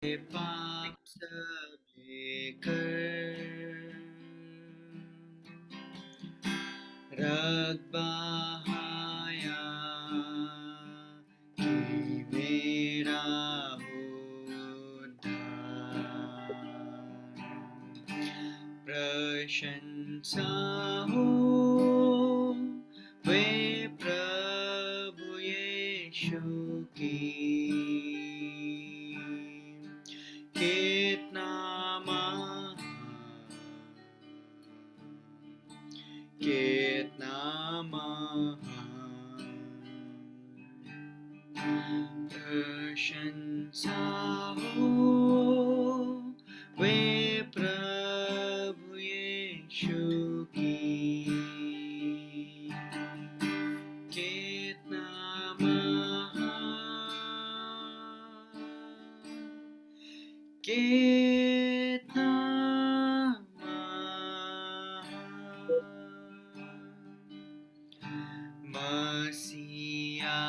पाप सब लेकर रग बहाया कि मेरा उद्धार। प्रशंसा हो वे प्रभु यीशु की, कितना महान, कितना महान। प्रशंसा हो वे प्रभु यीशु की, कितना महान, कितना महान। मसीहा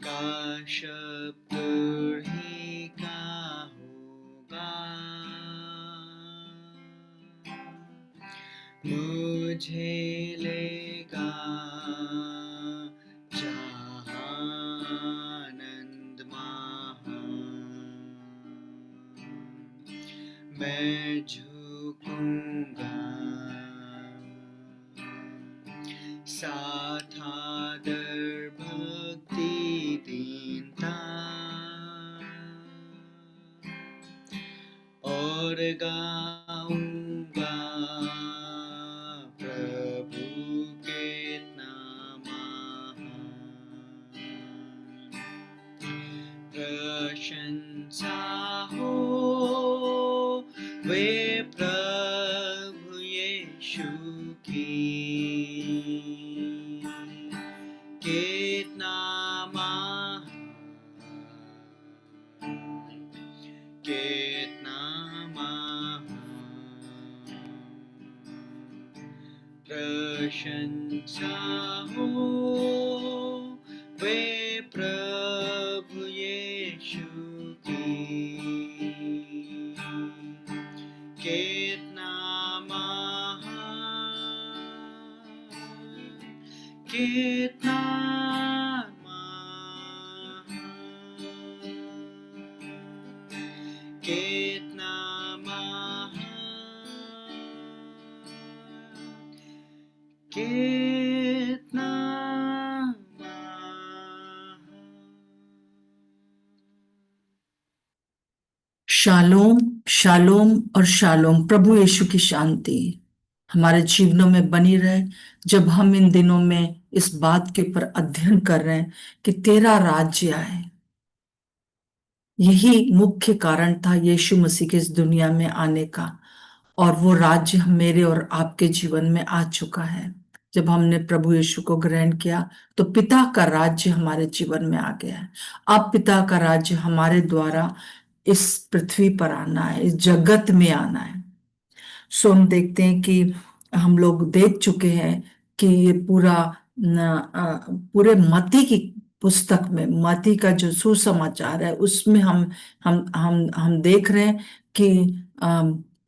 का शब्द ही का होगा, मुझे लेगा जहाँ आनंद महान। मैं झुकूंगा साथ आदर भक्ति दीनता, और गाऊंगा प्रभु कितना महान। प्रशंसा हो वे प्रभु यीशु की, कितना महान, कितना महान। प्रशंसा हो वे प्रभु यीशु की, कितना महान, कितना महान, कितना महान, कितना महान। शालोम, शालोम और शालोम। प्रभु यीशु की शांति हमारे जीवनों में बनी रहे। जब हम इन दिनों में इस बात के ऊपर अध्ययन कर रहे हैं कि तेरा राज्य आए, यही मुख्य कारण था यीशु मसीह के इस दुनिया में आने का, और वो राज्य मेरे और आपके जीवन में आ चुका है। जब हमने प्रभु यीशु को ग्रहण किया तो पिता का राज्य हमारे जीवन में आ गया है। अब पिता का राज्य हमारे द्वारा इस पृथ्वी पर आना है, इस जगत में आना है। सो हम देखते हैं कि हम लोग देख चुके हैं कि ये पूरे मत्ती की पुस्तक में, मत्ती का जो सुसमाचार है, उसमें हम देख रहे हैं कि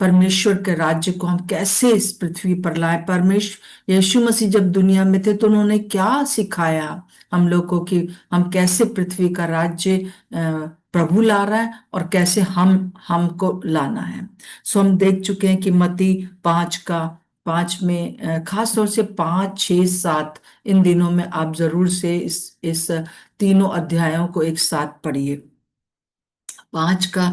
परमेश्वर के राज्य को हम कैसे इस पृथ्वी पर लाए। परमेश्वर यीशु मसीह जब दुनिया में थे तो उन्होंने क्या सिखाया हम लोग को कि हम कैसे पृथ्वी का राज्य प्रभु ला रहा है और कैसे हमको लाना है। सो हम देख चुके हैं कि मत्ती 5 में खास तौर से 5, 6, 7 इन दिनों में आप जरूर से इस तीनों अध्यायों को एक साथ पढ़िए। 5 का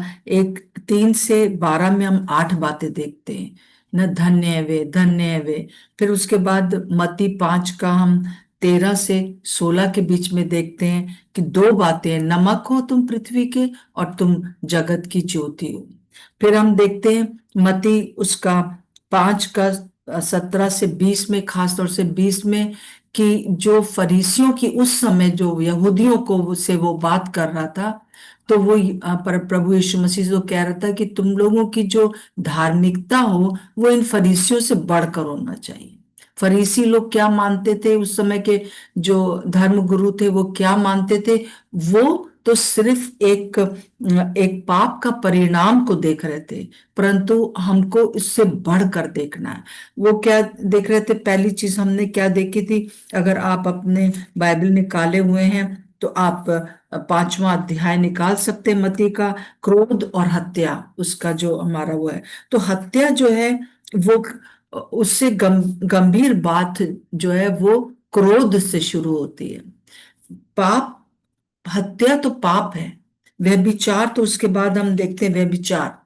3 से 12 में हम 8 बातें देखते हैं न, धन्य है वे, धन्य है वे। फिर उसके बाद मत्ती 5 का हम 13 से 16 के बीच में देखते हैं कि 2 बातें हैं, नमक हो तुम पृथ्वी के और तुम जगत की ज्योति हो। फिर हम देखते हैं मत्ती उसका 5 का 17 से 20 में, खास तौर से 20 में, कि जो फरीसियों की उस समय जो यहूदियों को से वो बात कर रहा था, तो वो पर प्रभु यीशु मसीह जो कह रहा था कि तुम लोगों की जो धार्मिकता हो वो इन फरीसियों से बढ़कर होना चाहिए। फरीसी लोग क्या मानते थे, उस समय के जो धर्म गुरु थे वो क्या मानते थे? वो तो सिर्फ एक एक पाप का परिणाम को देख रहे थे, परंतु हमको इससे बढ़कर देखना है। वो क्या देख रहे थे? पहली चीज हमने क्या देखी थी? अगर आप अपने बाइबल निकाले हुए हैं तो आप 5वां अध्याय निकाल सकते हैं मत्ती का। क्रोध और हत्या, उसका जो हमारा वो है, तो हत्या जो है वो उससे गंभीर बात जो है वो क्रोध से शुरू होती है। पाप, हत्या तो पाप है। व्यभिचार, तो उसके बाद हम देखते हैं व्यभिचार,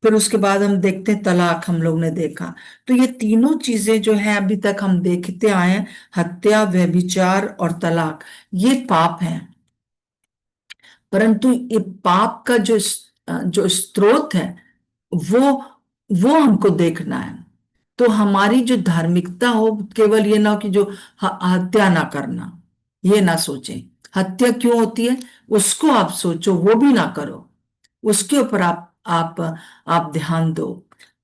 फिर उसके बाद हम देखते हैं तलाक, हम लोग ने देखा। तो ये तीनों चीजें जो है अभी तक हम देखते आए हैं, हत्या, व्यभिचार और तलाक, ये पाप हैं। परंतु ये पाप का जो स्रोत है वो वो हमको देखना है। तो हमारी जो धार्मिकता हो, केवल ये ना हो कि जो हत्या ना करना, ये ना सोचें। हत्या क्यों होती है उसको आप सोचो, वो भी ना करो, उसके ऊपर आप ध्यान दो।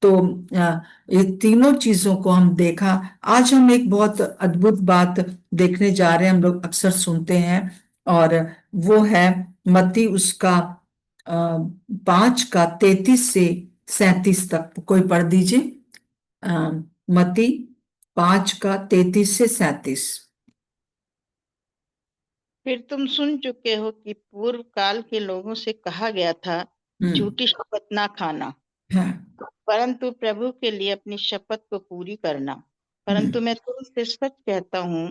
तो ये तीनों चीजों को हम देखा। आज हम एक बहुत अद्भुत बात देखने जा रहे हैं, हम लोग अक्सर सुनते हैं, और वो है मत्ती उसका 5 का 33 से 37 तक। कोई पढ़ दीजिए, मत्ती 5 का 33 से 37। फिर तुम सुन चुके हो कि पूर्व काल के लोगों से कहा गया था, हम्म। झूठी शपथ ना खाना, हाँ। परंतु प्रभु के लिए अपनी शपथ को पूरी करना। हम्म। परंतु मैं तुमसे सच कहता हूँ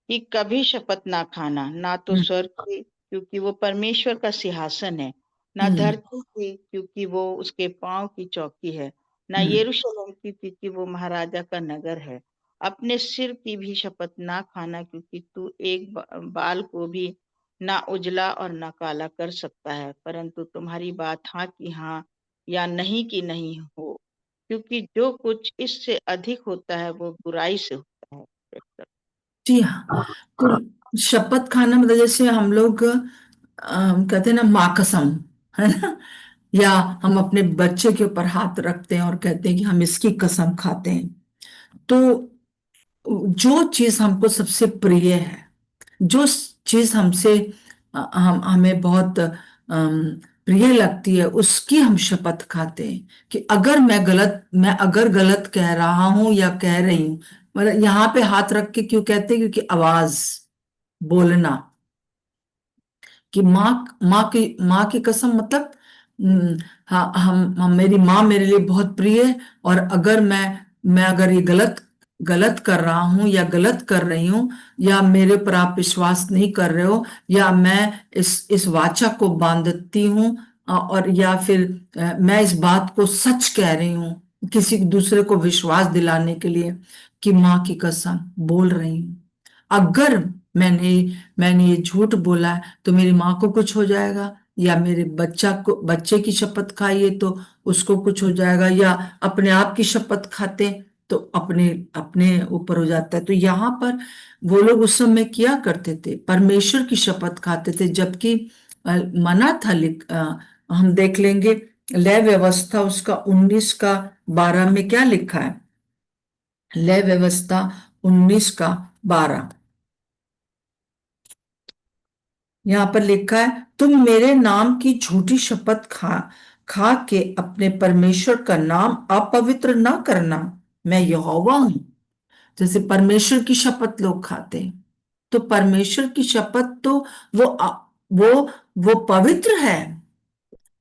कि कभी शपथ ना खाना, ना तो हम्म। स्वर्ग की, क्योंकि वो परमेश्वर का सिंहासन है, ना हम्म। धरती की, क्योंकि वो उसके पांव की चौकी है, ना हम्म। यरूशलेम की, क्योंकि वो महाराजा का नगर है। अपने सिर की भी शपथ ना खाना, क्योंकि तू एक बाल को भी ना उजला और ना काला कर सकता है, परंतु तुम्हारी बात हाँ की हाँ या नहीं की नहीं हो, क्योंकि जो कुछ इससे अधिक होता है वो बुराई से होता है। जी हाँ। तो शपथ खाना मतलब जैसे हम लोग कहते हैं ना, माँ कसम, है ना, या हम अपने बच्चे के ऊपर हाथ रखते हैं और कहते हैं कि हम इसकी कसम खाते हैं। तो जो चीज हमको सबसे प्रिय है, जो चीज हमसे हम हमें बहुत प्रिय लगती है, उसकी हम शपथ खाते हैं कि अगर मैं अगर गलत कह रहा हूं या कह रही हूं, मतलब यहाँ पे हाथ रख के क्यों कहते हैं? क्योंकि आवाज, बोलना, कि माँ की कसम मतलब हाँ, हम मेरी माँ मेरे लिए बहुत प्रिय है, और अगर मैं अगर ये गलत गलत कर रहा हूँ या गलत कर रही हूँ, या मेरे ऊपर आप विश्वास नहीं कर रहे हो, या मैं इस वाचा को बांधती हूँ, और या फिर मैं इस बात को सच कह रही हूँ किसी दूसरे को विश्वास दिलाने के लिए, कि माँ की कसम बोल रही हूँ, अगर मैंने मैंने ये झूठ बोला है तो मेरी माँ को कुछ हो जाएगा, या मेरे बच्चे की शपथ खाई है तो उसको कुछ हो जाएगा, या अपने आप की शपथ खाते तो अपने अपने ऊपर हो जाता है। तो यहाँ पर वो लोग उस समय किया करते थे, परमेश्वर की शपथ खाते थे, जबकि मना था हम देख लेंगे, लय व्यवस्था उसका 19 का 12 में क्या लिखा है? लय व्यवस्था 19 का 12, यहाँ पर लिखा है, तुम मेरे नाम की झूठी शपथ खा खा के अपने परमेश्वर का नाम अपवित्र ना करना, मैं यहोवा हूं। जैसे परमेश्वर की शपथ लोग खाते हैं, तो परमेश्वर की शपथ तो वो वो पवित्र है,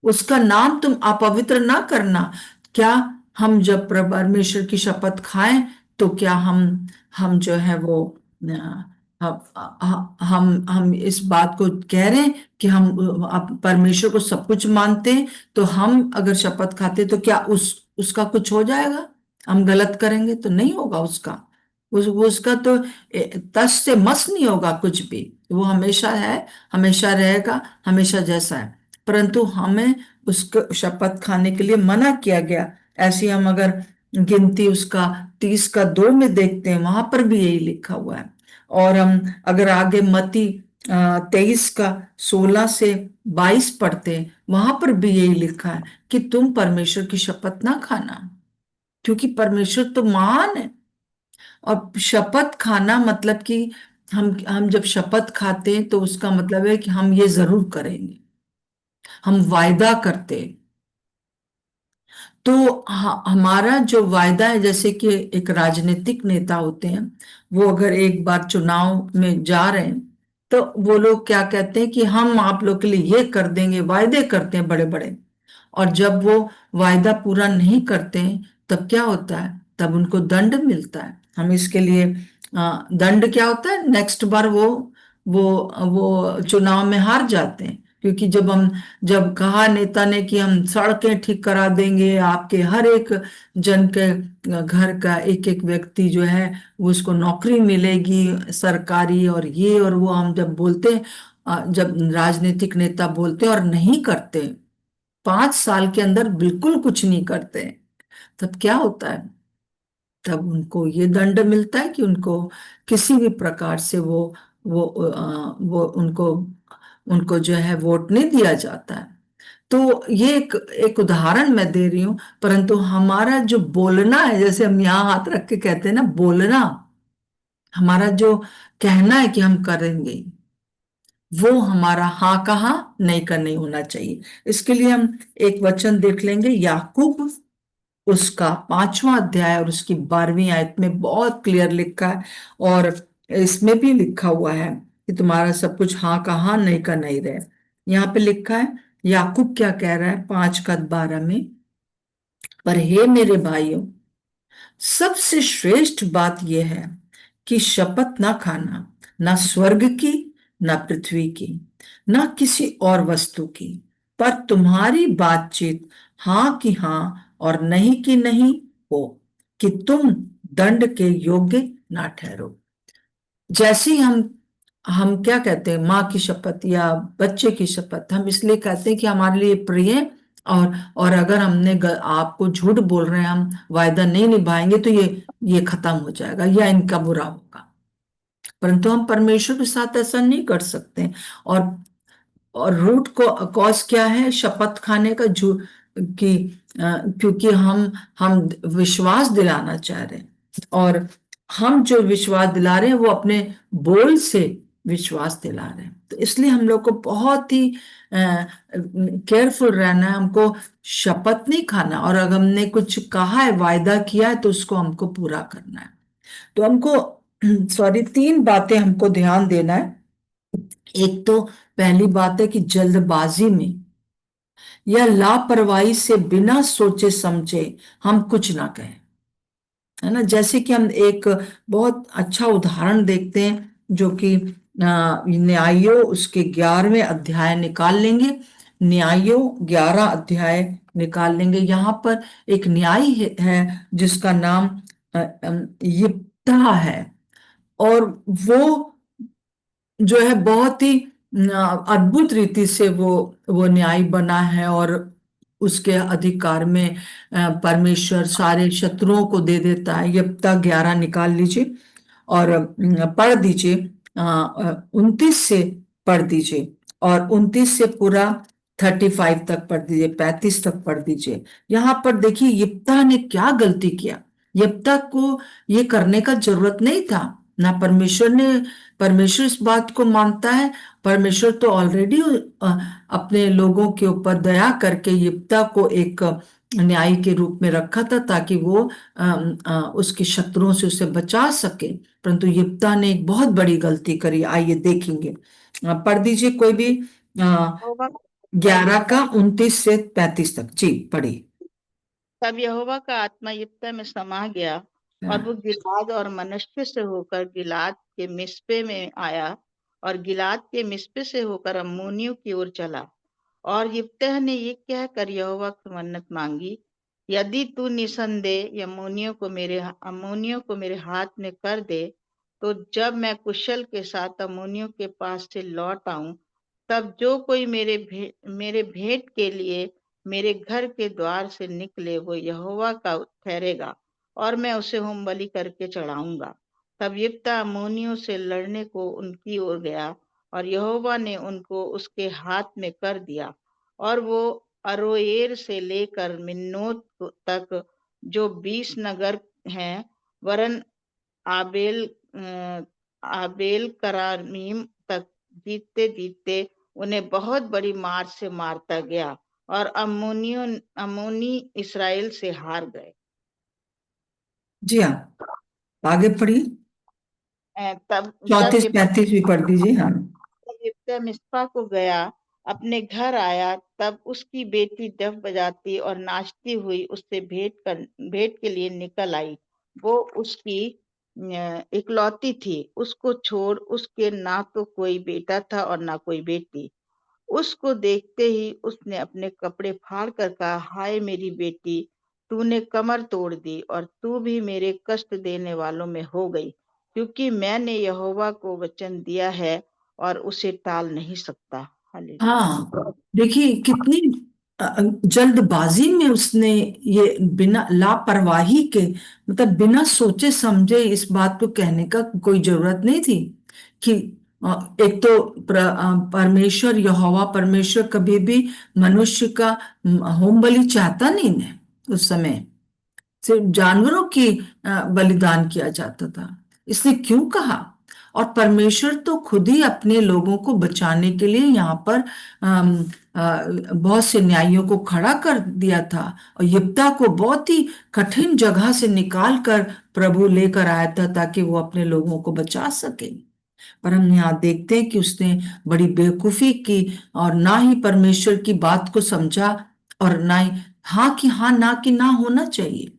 उसका नाम तुम अपवित्र ना करना। क्या हम जब परमेश्वर की शपथ खाएं तो क्या हम जो है वो हम इस बात को कह रहे हैं कि हम परमेश्वर को सब कुछ मानते हैं, तो हम अगर शपथ खाते तो क्या उसका कुछ हो जाएगा? हम गलत करेंगे तो नहीं होगा उसका, उसका तो तस से मस नहीं होगा कुछ भी, वो हमेशा है, हमेशा रहेगा, हमेशा जैसा है। परंतु हमें उसको शपथ खाने के लिए मना किया गया। ऐसी हम अगर गिनती उसका 30 का 2 में देखते हैं, वहां पर भी यही लिखा हुआ है। और हम अगर आगे मत्ती 23 का 16 से 22 पढ़ते हैं, वहां पर भी यही लिखा है कि तुम परमेश्वर की शपथ ना खाना, क्योंकि परमेश्वर तो महान है। और शपथ खाना मतलब कि हम जब शपथ खाते हैं तो उसका मतलब है कि हम ये जरूर करेंगे, हम वायदा करते हैं। तो हमारा जो वायदा है, जैसे कि एक राजनीतिक नेता होते हैं, वो अगर एक बार चुनाव में जा रहे हैं तो वो लोग क्या कहते हैं कि हम आप लोग के लिए ये कर देंगे, वायदे करते हैं बड़े बड़े। और जब वो वायदा पूरा नहीं करते हैं तब क्या होता है, तब उनको दंड मिलता है। हम इसके लिए दंड क्या होता है, नेक्स्ट बार वो वो चुनाव में हार जाते हैं। क्योंकि जब कहा नेता ने कि हम सड़कें ठीक करा देंगे, आपके हर एक जन के घर का एक एक व्यक्ति जो है वो उसको नौकरी मिलेगी सरकारी, और ये और वो, हम जब बोलते हैं, जब राजनीतिक नेता बोलते हैं और नहीं करते, 5 साल के अंदर बिल्कुल कुछ नहीं करते, तब क्या होता है, तब उनको ये दंड मिलता है कि उनको किसी भी प्रकार से वो उनको उनको जो है वोट नहीं दिया जाता है। तो ये एक उदाहरण मैं दे रही हूं, परंतु हमारा जो बोलना है, जैसे हम यहाँ हाथ रख के कहते हैं ना, बोलना, हमारा जो कहना है कि हम करेंगे, वो हमारा हाँ का हाँ, नहीं का नहीं होना चाहिए। इसके लिए हम एक वचन देख लेंगे, याकूब उसका 5वां अध्याय और उसकी 12वीं आयत में बहुत क्लियर लिखा है। और इसमें भी लिखा हुआ है कि तुम्हारा सब कुछ हाँ का हाँ, नहीं का नहीं रहे। यहाँ पे लिखा है, याकूब क्या कह रहा है 5 का 12 में, पर हे मेरे भाइयों, सबसे श्रेष्ठ बात यह है कि शपथ ना खाना, ना स्वर्ग की, ना पृथ्वी की, ना किसी और वस्तु की, पर तुम्हारी बातचीत हाँ की हाँ और नहीं की नहीं हो, कि तुम दंड के योग्य ना ठहरो। जैसे ही हम क्या कहते हैं, माँ की शपथ या बच्चे की शपथ हम इसलिए कहते हैं कि हमारे लिए प्रिय है, और अगर हमने आपको झूठ बोल रहे हैं, हम वायदा नहीं निभाएंगे तो ये खत्म हो जाएगा या इनका बुरा होगा। परंतु हम परमेश्वर के साथ ऐसा नहीं कर सकते। और और रूट को कॉज क्या है शपथ खाने का, झूठ कि क्योंकि हम विश्वास दिलाना चाह रहे हैं, और हम जो विश्वास दिला रहे हैं वो अपने बोल से विश्वास दिला रहे हैं। तो इसलिए हम लोग को बहुत ही केयरफुल रहना है, हमको शपथ नहीं खाना, और अगर हमने कुछ कहा है, वायदा किया है, तो उसको हमको पूरा करना है। तो हमको सॉरी 3 बातें हमको ध्यान देना है। एक तो पहली बात है कि जल्दबाजी में या लापरवाही से बिना सोचे समझे हम कुछ ना कहें, है ना। जैसे कि हम एक बहुत अच्छा उदाहरण देखते हैं, जो कि न्यायों उसके 11वें अध्याय निकाल लेंगे, न्यायों 11 अध्याय निकाल लेंगे। यहाँ पर एक न्यायी है जिसका नाम यिप्तह है, और वो जो है बहुत ही अद्भुत रीति से वो न्याय बना है, और उसके अधिकार में परमेश्वर सारे शत्रुओं को दे देता है। यिप्तह 11 निकाल लीजिए और पढ़ दीजिए, 29 से पढ़ दीजिए, और 29 से पूरा 35 तक पढ़ दीजिए, 35 तक पढ़ दीजिए। यहाँ पर देखिए यिप्तह ने क्या गलती किया। यिप्तह को ये करने का जरूरत नहीं था ना, परमेश्वर इस बात को मानता है। परमेश्वर तो ऑलरेडी अपने लोगों के ऊपर दया करके यिप्तह को एक न्यायी के रूप में रखा था, ताकि वो उसके शत्रुओं से उसे बचा सके। परंतु यिप्तह ने एक बहुत बड़ी गलती करी, आइए देखेंगे। पढ़ दीजिए कोई भी, यहोवा का आत्मा 11 का 29 से 35 तक, जी पढ़िए। तब यहोवा का आत्मा यिप्तह में समा गया, और वो गिलाद और मनश्शे से होकर गिलाद के मिस्पे में आया, और गिलाद के मिस्पे से होकर अम्मोनियों की ओर चला। और यिप्तह ने ये कहकर यहोवा की मन्नत मांगी, यदि तू निसंदेह अम्मोनियों को मेरे हाथ में कर दे, तो जब मैं कुशल के साथ अम्मोनियों के पास से लौट आऊं, तब जो कोई मेरे भेंट के लिए मेरे घर के द्वार से निकले, वो यहोवा का ठहरेगा, और मैं उसे होमबलि करके चढ़ाऊंगा। तब यिप्तह अम्मोनियों से लड़ने को उनकी ओर गया, और यहोवा ने उनको उसके हाथ में कर दिया, और वो अरोएर से लेकर मिन्नोत तक जो 20 नगर हैं, वरन आबेल आबेल करामीम तक जीतते जीतते उन्हें बहुत बड़ी मार से मारता गया और अम्मोनी इसराइल से हार गए। जी हाँ, आगे पढ़िए। तब जब 34-35 भी पढ़ दीजिए। हाँ। यिप्तह मिस्पा को गया, अपने घर आया, तब उसकी बेटी डफ बजाती और नाचती हुई उससे भेंट के लिए निकल आई। वो उसकी इकलौती थी, उसको छोड़ उसके ना तो कोई बेटा था और ना कोई बेटी। उसको देखते ही उसने अपने कपड़े फाड़ कर कहा, हाय मेरी बेटी, तूने कमर तोड़ दी और तू भी मेरे कष्ट देने वालों में हो गई, क्योंकि मैंने यहोवा को वचन दिया है और उसे टाल नहीं सकता। हालेलुया। हाँ, देखिए कितनी जल्दबाजी में उसने ये बिना लापरवाही के, मतलब बिना सोचे समझे इस बात को कहने का कोई जरूरत नहीं थी कि एक तो परमेश्वर यहोवा परमेश्वर कभी भी मनुष्य का होम बलि चाहता नहीं है। उस समय सिर्फ जानवरों की बलिदान किया जाता था। इसने क्यों कहा? और परमेश्वर तो खुद ही अपने लोगों को बचाने के लिए यहाँ पर बहुत से न्यायियों को खड़ा कर दिया था, और यिप्तह को बहुत ही कठिन जगह से निकाल कर प्रभु लेकर आया था ताकि वो अपने लोगों को बचा सके। पर हम यहाँ देखते हैं कि उसने बड़ी बेवकूफी की और ना ही परमेश्वर की बात को समझा, और ना ही हाँ कि हाँ ना कि ना होना चाहिए।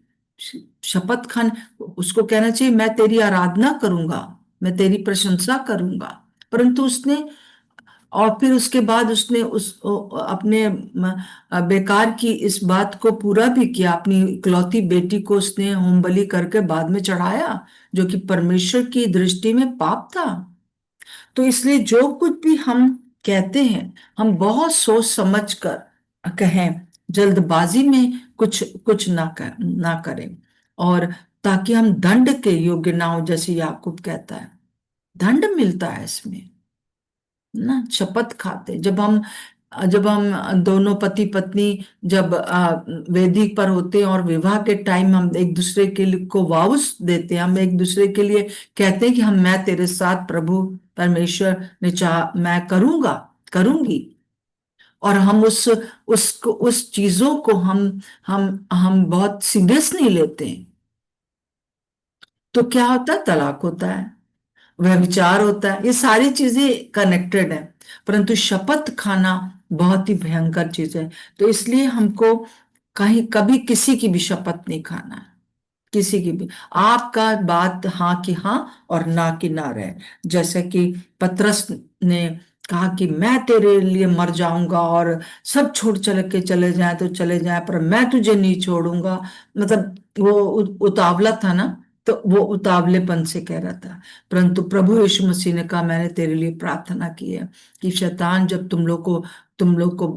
शपथ खान उसको कहना चाहिए मैं तेरी आराधना करूंगा, मैं तेरी प्रशंसा करूंगा, परंतु उसने, और फिर उसके बाद उसने अपने बेकार की इस बात को पूरा भी किया। अपनी इकलौती बेटी को उसने होम बलि करके बाद में चढ़ाया, जो कि परमेश्वर की दृष्टि में पाप था। तो इसलिए जो कुछ भी हम कहते हैं, हम बहुत सोच समझ कर कहें, जल्दबाजी में कुछ कुछ ना करें, और ताकि हम दंड के योग्य ना हो, जैसे याकूब कहता है। दंड मिलता है इसमें ना। शपथ खाते जब हम दोनों पति पत्नी जब वेदी पर होते हैं और विवाह के टाइम हम एक दूसरे के लिए को वाउस देते हैं, हम एक दूसरे के लिए कहते हैं कि हम मैं तेरे साथ प्रभु परमेश्वर ने चाह मैं करूंगा करूंगी, और हम उस चीजों को हम बहुत सीरियस नहीं लेते हैं, तो क्या होता है? तलाक होता है, व्यभिचार होता है। ये सारी चीजें कनेक्टेड है। परंतु शपथ खाना बहुत ही भयंकर चीज है। तो इसलिए हमको कहीं कभी किसी की भी शपथ नहीं खाना है, किसी की भी। आपका बात हाँ कि हाँ और ना कि ना रहे। जैसे कि पतरस ने कहा कि मैं तेरे लिए मर जाऊंगा और सब छोड़ चले के चले जाए तो चले जाए, पर मैं तुझे नहीं छोड़ूंगा। मतलब वो उतावला था ना, तो वो उतावलेपन से कह रहा था। परंतु प्रभु यीशु मसीह ने कहा मैंने तेरे लिए प्रार्थना की है कि शैतान जब तुम लोग को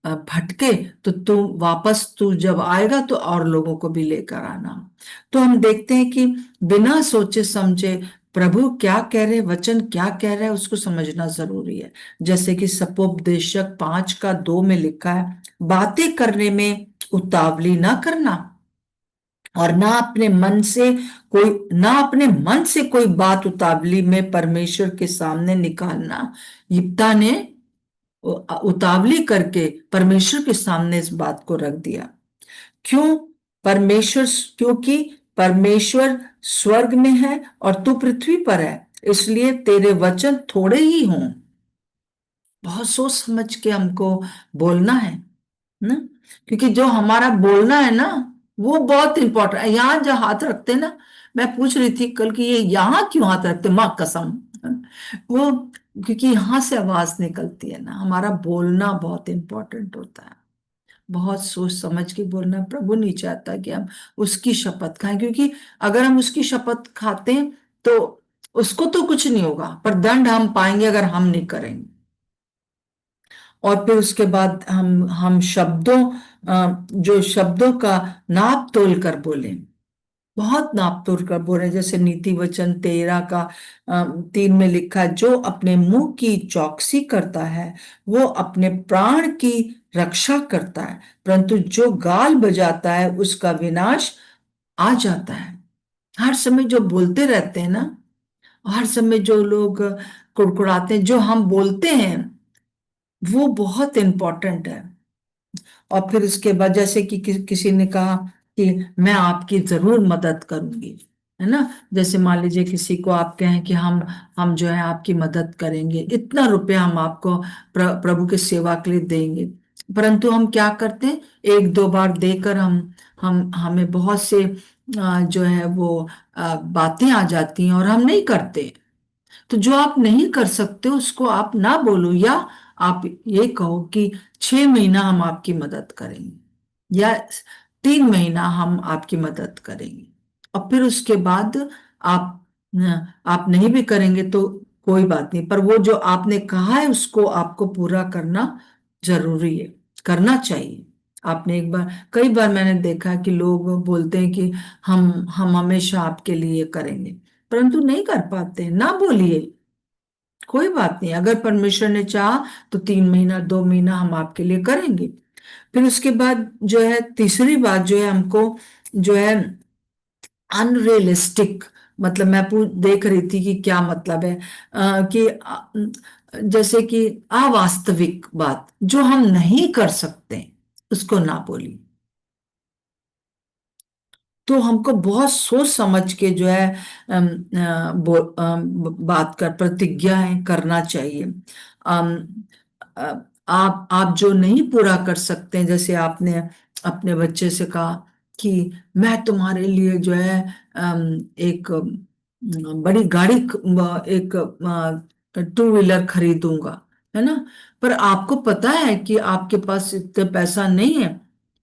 भटके, तो तू जब आएगा तो और लोगों को भी लेकर आना। तो हम देखते हैं कि बिना सोचे समझे प्रभु क्या कह रहे, वचन क्या कह रहे हैं, उसको समझना जरूरी है। जैसे कि सपोपदेशक 5:2 में लिखा है, बातें करने में उतावली ना करना, और ना अपने मन से कोई बात उतावली में परमेश्वर के सामने निकालना। यिप्तह ने उतावली करके परमेश्वर के सामने इस बात को रख दिया। क्यों? परमेश्वर क्योंकि परमेश्वर स्वर्ग में है और तू पृथ्वी पर है, इसलिए तेरे वचन थोड़े ही हों। बहुत सोच समझ के हमको बोलना है ना, क्योंकि जो हमारा बोलना है ना वो बहुत इंपॉर्टेंट है। यहाँ जो हाथ रखते हैं ना, मैं पूछ रही थी कल कि ये यहाँ क्यों हाथ रखते, माँ कसम वो, क्योंकि यहाँ से आवाज निकलती है ना। हमारा बोलना बहुत इंपॉर्टेंट होता है, बहुत सोच समझ के बोलना। प्रभु नहीं चाहता कि हम उसकी शपथ खाएं, क्योंकि अगर हम उसकी शपथ खाते हैं तो उसको तो कुछ नहीं होगा, पर दंड हम पाएंगे अगर हम नहीं करेंगे। और फिर उसके बाद हम जो शब्दों का नाप तोल कर बोले, बहुत नाप तोल कर बोले। जैसे नीति वचन 13:3 में लिखा है, जो अपने मुंह की चौकसी करता है वो अपने प्राण की रक्षा करता है, परंतु जो गाल बजाता है उसका विनाश आ जाता है। हर समय जो बोलते रहते हैं ना, हर समय जो लोग कुड़कुड़ाते हैं, जो हम बोलते हैं वो बहुत इंपॉर्टेंट है। और फिर उसके बाद जैसे कि किसी ने कहा कि मैं आपकी जरूर मदद करूंगी, है ना। जैसे मान लीजिए किसी को आप कहें कि हम जो है आपकी मदद करेंगे, इतना रुपया हम आपको प्रभु के सेवा के लिए देंगे, परंतु हम क्या करते हैं, एक दो बार देकर हम हमें बहुत से जो है वो बातें आ जाती हैं और हम नहीं करते। तो जो आप नहीं कर सकते उसको आप ना बोलो, या आप ये कहो कि 6 महीना हम आपकी मदद करेंगे, या 3 महीना हम आपकी मदद करेंगे। और फिर उसके बाद आप आप नहीं भी करेंगे तो कोई बात नहीं, पर वो जो आपने कहा है उसको आपको पूरा करना जरूरी है, करना चाहिए। आपने एक बार, कई बार मैंने देखा है कि लोग बोलते हैं कि हम हमेशा आपके लिए करेंगे, परंतु नहीं कर पाते। ना बोलिए, कोई बात नहीं, अगर परमेश्वर ने चाहा तो 3 महीना 2 महीना हम आपके लिए करेंगे। फिर उसके बाद जो है तीसरी बात जो है हमको जो है अनरियलिस्टिक, मतलब मैं देख रही थी कि क्या मतलब है, कि जैसे कि अवास्तविक बात जो हम नहीं कर सकते उसको ना बोलिए। तो हमको बहुत सोच समझ के जो है बात कर, प्रतिज्ञाएं करना चाहिए। आप जो नहीं पूरा कर सकते हैं, जैसे आपने अपने बच्चे से कहा कि मैं तुम्हारे लिए जो है एक बड़ी गाड़ी, एक 2 व्हीलर खरीदूंगा, है ना। पर आपको पता है कि आपके पास इतना पैसा नहीं है,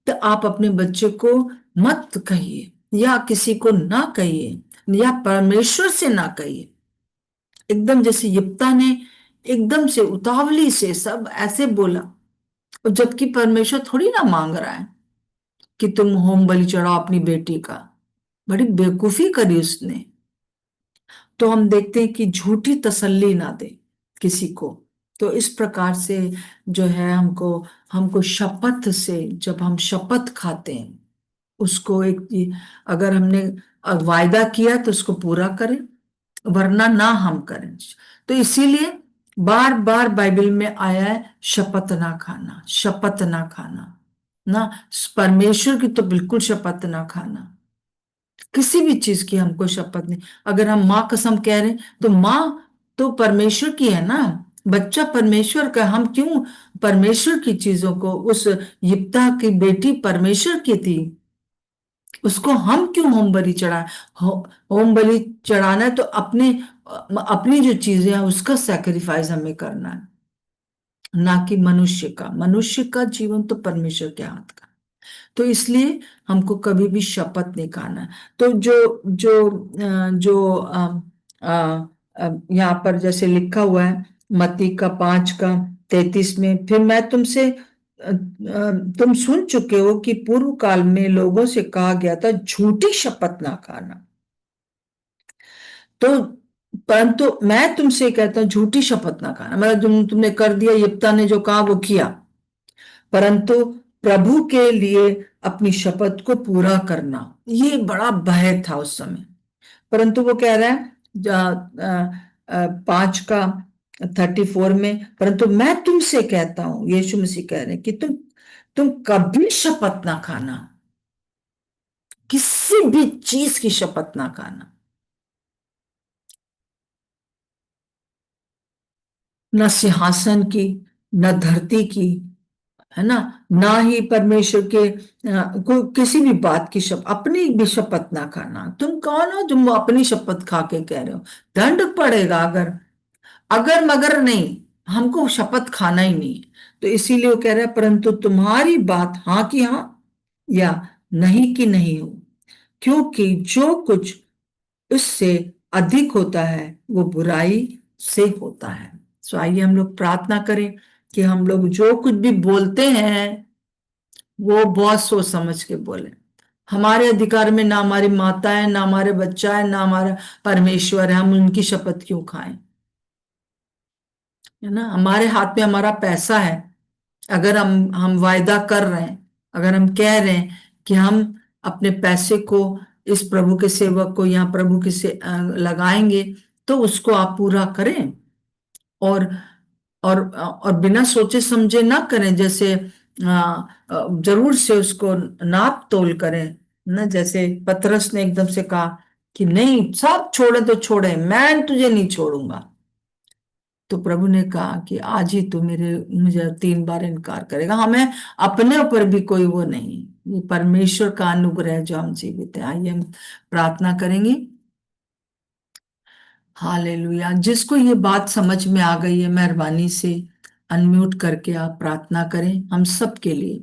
तो आप अपने बच्चे को मत कहिए, या किसी को ना कहिए, या परमेश्वर से ना कहिए। एकदम जैसे यिप्ता ने एकदम से उतावली से सब ऐसे बोला, और जबकि परमेश्वर थोड़ी ना मांग रहा है कि तुम होम बलि चढ़ाओ अपनी बेटी का। बड़ी बेवकूफी करी उसने। तो हम देखते हैं कि झूठी तसल्ली ना दे किसी को। तो इस प्रकार से जो है हमको हमको शपथ से, जब हम शपथ खाते हैं उसको एक, अगर हमने वायदा किया तो उसको पूरा करें, वरना ना हम करें। तो इसीलिए बार बार बाइबल में आया है शपथ ना खाना, शपथ ना खाना, ना परमेश्वर की तो बिल्कुल शपथ ना खाना, किसी भी चीज की हमको शपथ नहीं। अगर हम माँ कसम कह रहे हैं तो माँ तो परमेश्वर की है ना, बच्चा परमेश्वर का, हम क्यों परमेश्वर की चीजों को, उस यिप्ता की बेटी परमेश्वर की थी, उसको हम क्यों होम बलि चढ़ाए। होम बलि चढ़ाना है तो अपने अपनी जो चीजें हैं उसका सैक्रिफाइस हमें करना है, ना कि मनुष्य का। मनुष्य का जीवन तो परमेश्वर के हाथ का। तो इसलिए हमको कभी भी शपथ नहीं खाना। तो जो जो यहाँ पर जैसे लिखा हुआ है मत्ती का 5 का 33 में, फिर मैं तुमसे तुम सुन चुके हो कि पूर्व काल में लोगों से कहा गया था झूठी शपथ ना खाना। तो परंतु मैं तुमसे कहता हूं झूठी शपथ ना खाना, मतलब तुमने कर दिया, यिप्ता ने जो कहा वो किया, परंतु प्रभु के लिए अपनी शपथ को पूरा करना, ये बड़ा भय था उस समय। परंतु वो कह रहा है 5 का 34 में, परंतु मैं तुमसे कहता हूं, यीशु मसीह कह रहे हैं कि तुम कभी शपथ ना खाना, किसी भी चीज की शपथ ना खाना, न सिंहासन की, न धरती की, है ना, ना ही परमेश्वर के कोई किसी भी बात की शपथ, अपनी भी शपथ ना खाना। तुम कौन हो तुम अपनी शपथ खा के कह रहे हो, दंड पड़ेगा अगर, अगर मगर नहीं, हमको शपथ खाना ही नहीं है। तो इसीलिए वो कह रहा है परंतु तुम्हारी बात हाँ की हाँ, या नहीं की नहीं हो, क्योंकि जो कुछ उससे अधिक होता है वो बुराई से होता है। सो आइए हम लोग प्रार्थना करें कि हम लोग जो कुछ भी बोलते हैं वो बहुत सोच समझ के बोले। हमारे अधिकार में ना हमारी माता है, ना हमारे बच्चा है, ना हमारा परमेश्वर है, हम उनकी शपथ क्यों खाएं, है ना। हमारे हाथ में हमारा पैसा है, अगर हम वायदा कर रहे हैं, अगर हम कह रहे हैं कि हम अपने पैसे को इस प्रभु के सेवक को या प्रभु के से लगाएंगे, तो उसको आप पूरा करें। और और बिना सोचे समझे ना करें, जैसे जरूर से उसको नाप तोल करें ना। जैसे पतरस ने एकदम से कहा कि नहीं, सब छोड़े तो छोड़े, मैं तुझे नहीं छोड़ूंगा। तो प्रभु ने कहा कि आज ही तू मुझे 3 बार इनकार करेगा। हमें अपने ऊपर भी कोई वो नहीं, ये परमेश्वर का अनुग्रह है जो हम जीवित है। आइए हम प्रार्थना करेंगे। हालेलुया। जिसको ये बात समझ में आ गई है, मेहरबानी से अनम्यूट करके आप प्रार्थना करें हम सब के लिए,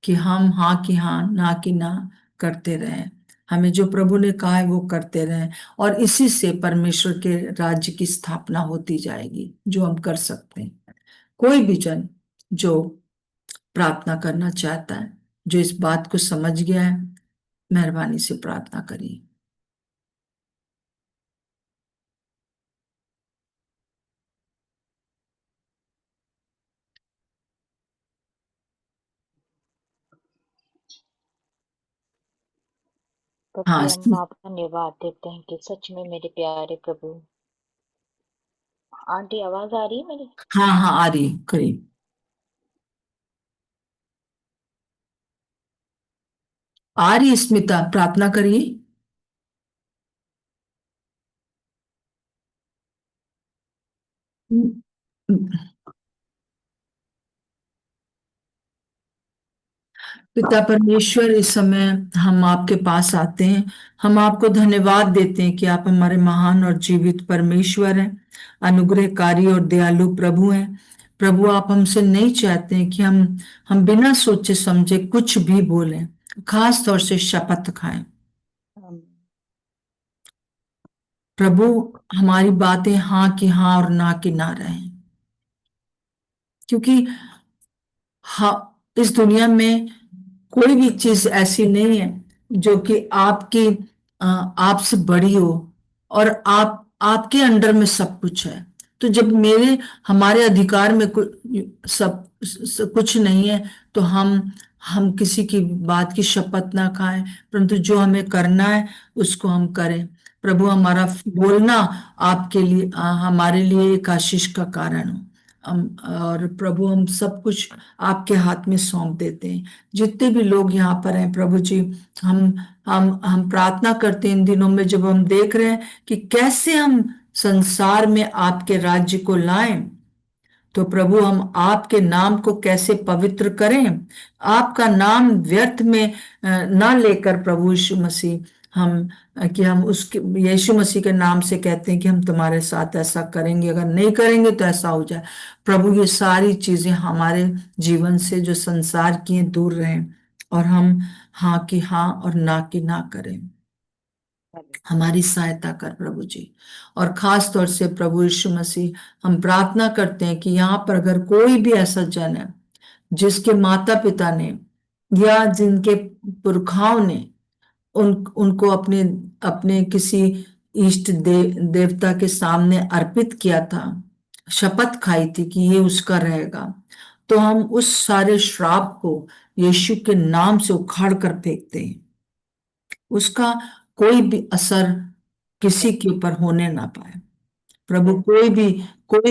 कि हम हाँ की हाँ, ना की ना करते रहें। हमें जो प्रभु ने कहा है वो करते रहें, और इसी से परमेश्वर के राज्य की स्थापना होती जाएगी, जो हम कर सकते हैं। कोई भी जन जो प्रार्थना करना चाहता है, जो इस बात को समझ गया है, मेहरबानी से प्रार्थना करिए। हाँ, प्रभु हम आपका धन्यवाद देते हैं कि सच में मेरे प्यारे प्रभु। आंटी आवाज आ रही है मेरी? हाँ हाँ, आ रही है, करिए। आ रही है, स्मिता, प्रार्थना करिए। पिता परमेश्वर, इस समय हम आपके पास आते हैं। हम आपको धन्यवाद देते हैं कि आप हमारे महान और जीवित परमेश्वर हैं, अनुग्रहकारी और दयालु प्रभु हैं। प्रभु, आप हमसे नहीं चाहते हैं कि हम बिना सोचे समझे कुछ भी बोलें, खास तौर से शपथ खाएं। प्रभु, हमारी बातें हाँ की हाँ और ना की ना रहें, क्योंकि हाँ, इस दुनिया में कोई भी चीज ऐसी नहीं है जो कि आपसे बड़ी हो, और आपके अंडर में सब कुछ है। तो जब हमारे अधिकार में कुछ नहीं है, तो हम किसी की बात की शपथ ना खाएं, परंतु जो हमें करना है उसको हम करें। प्रभु, हमारा बोलना आपके लिए हमारे लिए एक आशीष का कारण हो। और प्रभु, हम सब कुछ आपके हाथ में सौंप देते हैं। जितने भी लोग यहाँ पर हैं प्रभु जी, हम हम प्रार्थना करते हैं इन दिनों में, जब हम देख रहे हैं कि कैसे हम संसार में आपके राज्य को लाएं, तो प्रभु हम आपके नाम को कैसे पवित्र करें, आपका नाम व्यर्थ में ना लेकर प्रभु यीशु मसीह, कि हम उसके यीशु मसीह के नाम से कहते हैं कि हम तुम्हारे साथ ऐसा करेंगे, अगर नहीं करेंगे तो ऐसा हो जाए। प्रभु, ये सारी चीजें हमारे जीवन से जो संसार की हैं दूर रहें, और हम हाँ की हाँ और ना की ना करें। हमारी सहायता कर प्रभु जी। और खास तौर से प्रभु यीशु मसीह, हम प्रार्थना करते हैं कि यहाँ पर अगर कोई भी ऐसा जन है जिसके माता पिता ने या जिनके पुरखाओं ने उनको अपने अपने किसी इष्ट देवता के सामने अर्पित किया था, शपथ खाई थी कि ये उसका रहेगा, तो हम उस सारे श्राप को यीशु के नाम से उखाड़ कर फेंकते हैं। उसका कोई भी असर किसी के ऊपर होने ना पाए। प्रभु, कोई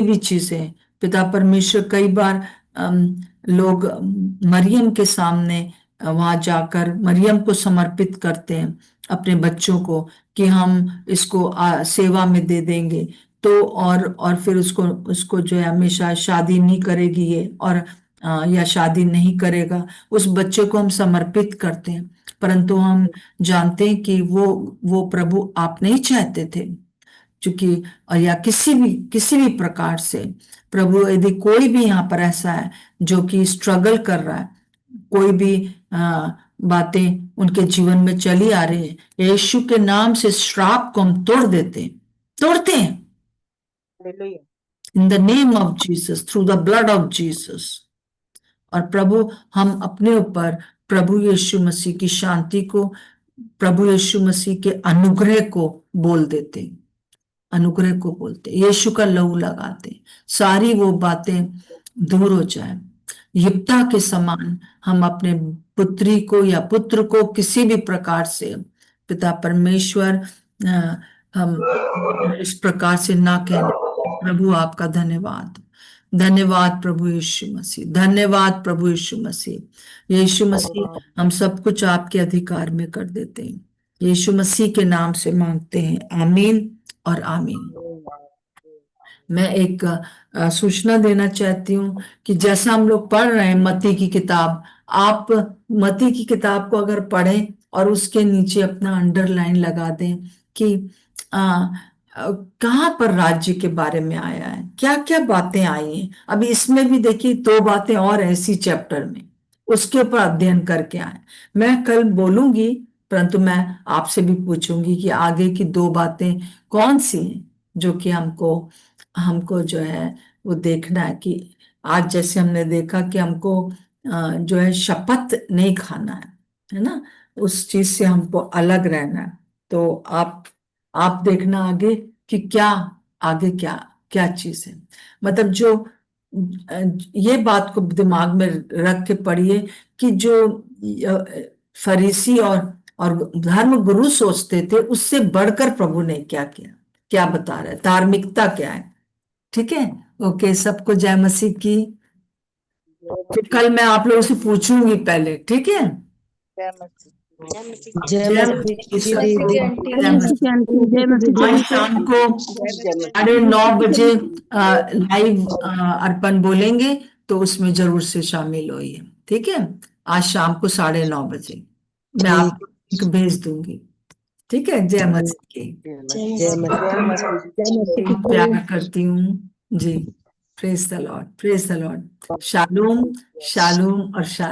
भी चीजें, पिता परमेश्वर, कई बार लोग मरियम के सामने वहां जाकर मरियम को समर्पित करते हैं अपने बच्चों को, कि हम इसको सेवा में दे देंगे, तो और फिर उसको उसको जो है हमेशा शादी नहीं करेगी ये, और या शादी नहीं करेगा, उस बच्चे को हम समर्पित करते हैं। परंतु हम जानते हैं कि वो प्रभु आप नहीं चाहते थे, क्योंकि या किसी भी प्रकार से प्रभु, यदि कोई भी यहाँ पर ऐसा है जो कि स्ट्रगल कर रहा है, कोई भी बातें उनके जीवन में चली आ रही है, यीशु के नाम से श्राप को हम तोड़ते हैं in the name of Jesus, through the blood of Jesus. और प्रभु, हम अपने ऊपर प्रभु यीशु मसीह की शांति को, प्रभु यीशु मसीह के अनुग्रह को बोल देते हैं, अनुग्रह को बोलते, यीशु का लहू लगाते, सारी वो बातें दूर हो जाए। युक्ता के समान हम अपने पुत्री को या पुत्र को किसी भी प्रकार से पिता परमेश्वर, हम इस प्रकार से ना कहने। प्रभु आपका धन्यवाद, धन्यवाद प्रभु यीशु मसीह, धन्यवाद प्रभु यीशु मसीह। यीशु मसीह, हम सब कुछ आपके अधिकार में कर देते हैं, यीशु मसीह के नाम से मांगते हैं, आमीन और आमीन। मैं एक सूचना देना चाहती हूँ कि जैसा हम लोग पढ़ रहे हैं मत्ती की किताब, आप मत्ती की किताब को अगर पढ़ें और उसके नीचे अपना अंडरलाइन लगा दें कि कहाँ पर राज्य के बारे में आया है, क्या क्या बातें आई हैं। अभी इसमें भी देखिए 2 बातें और ऐसी चैप्टर में, उसके ऊपर अध्ययन करके आए। मैं कल बोलूंगी, परंतु मैं आपसे भी पूछूंगी कि आगे की 2 बातें कौन सी हैं जो कि हमको जो है वो देखना है। कि आज जैसे हमने देखा कि हमको जो है शपथ नहीं खाना है ना, उस चीज से हमको अलग रहना है। तो आप देखना आगे कि क्या आगे क्या क्या चीज है, मतलब जो ये बात को दिमाग में रख के पढ़िए कि जो फरीसी और धर्म गुरु सोचते थे, उससे बढ़कर प्रभु ने क्या किया, क्या बता रहा है, धार्मिकता क्या है। ठीक है, ओके, सबको जय मसीह की। फिर कल मैं आप लोगों से पूछूंगी पहले, ठीक है। जय जय मसीह मसीह की सबको, दीदी। जय मसीह। आज शाम को 9:30 बजे लाइव अर्पण बोलेंगे, तो उसमें जरूर से शामिल होइए, ठीक है। आज शाम को 9:30 बजे मैं आपको लिंक भेज दूंगी, ठीक है। जय मसीह की, जय मसीह। प्यार करती हूँ जी। Praise the Lord, praise the Lord. शालोम, शालोम और शालोम।